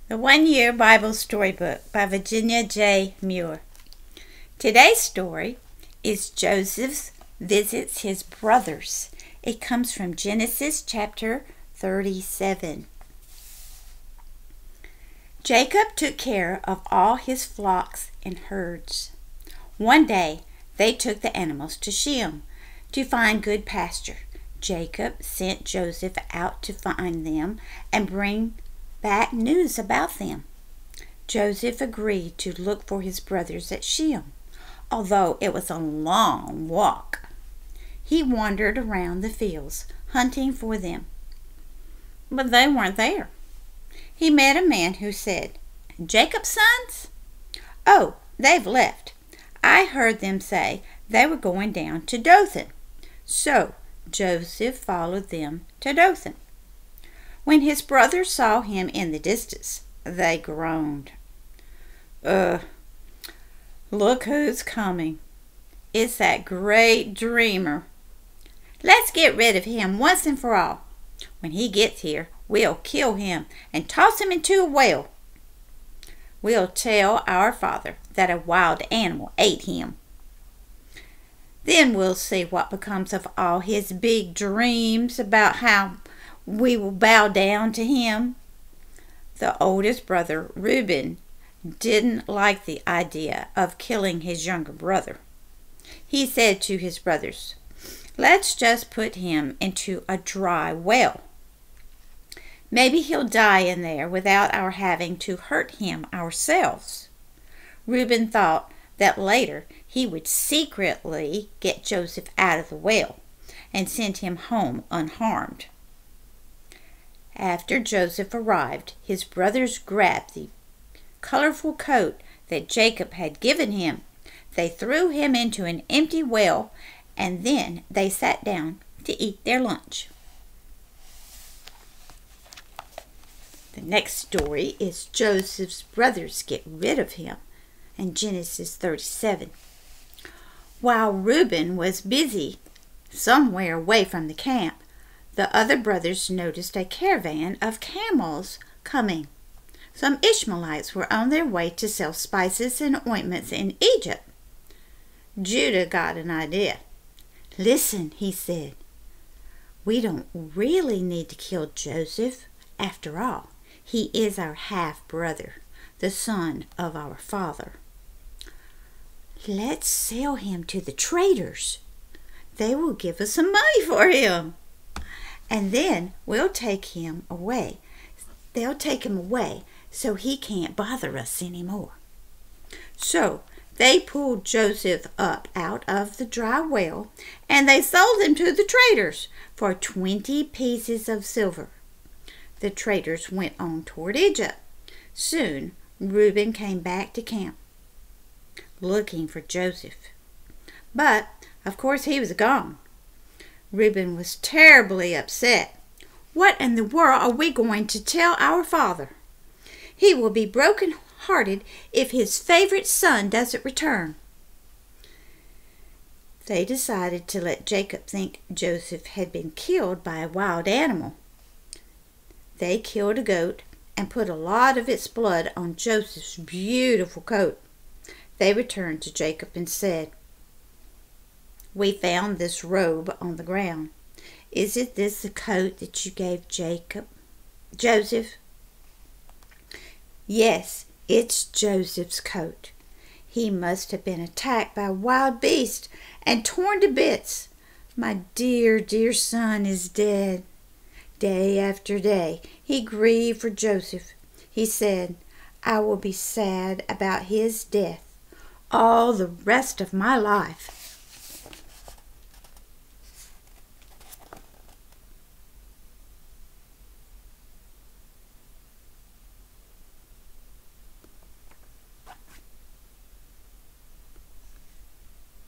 The One-Year Bible Storybook by Virginia J. Muir. Today's story is Joseph Visits His Brothers. It comes from Genesis chapter 37. Jacob took care of all his flocks and herds. One day they took the animals to Shem to find good pasture. Jacob sent Joseph out to find them and bring back news about them. Joseph agreed to look for his brothers at Shem, although it was a long walk. He wandered around the fields, hunting for them, but they weren't there. He met a man who said, "Jacob's sons? Oh, they've left. I heard them say they were going down to Dothan." So Joseph followed them to Dothan. When his brothers saw him in the distance, they groaned. Look who's coming. It's that great dreamer. Let's get rid of him once and for all. When he gets here, we'll kill him and toss him into a well. We'll tell our father that a wild animal ate him. Then we'll see what becomes of all his big dreams about how we will bow down to him. The oldest brother, Reuben, didn't like the idea of killing his younger brother. He said to his brothers, "Let's just put him into a dry well. Maybe he'll die in there without our having to hurt him ourselves." Reuben thought that later he would secretly get Joseph out of the well and send him home unharmed. After Joseph arrived, his brothers grabbed the colorful coat that Jacob had given him. They threw him into an empty well, and then they sat down to eat their lunch. The next story is Joseph's brothers get rid of him in Genesis 37. While Reuben was busy somewhere away from the camp, the other brothers noticed a caravan of camels coming. Some Ishmaelites were on their way to sell spices and ointments in Egypt. Judah got an idea. "Listen," he said, "we don't really need to kill Joseph. After all, he is our half-brother, the son of our father. Let's sell him to the traders. They will give us some money for him. And then we'll take him away. They'll take him away so he can't bother us anymore." So they pulled Joseph up out of the dry well, and they sold him to the traders for 20 pieces of silver. The traders went on toward Egypt. Soon Reuben came back to camp, looking for Joseph. But, of course, he was gone. Reuben was terribly upset. "What in the world are we going to tell our father? He will be broken-hearted if his favorite son doesn't return." They decided to let Jacob think Joseph had been killed by a wild animal. They killed a goat and put a lot of its blood on Joseph's beautiful coat. They returned to Jacob and said, "We found this robe on the ground. Isn't this the coat that you gave Joseph?" "Yes, it's Joseph's coat. He must have been attacked by a wild beast and torn to bits. My dear, dear son is dead." Day after day he grieved for Joseph. He said, "I will be sad about his death all the rest of my life."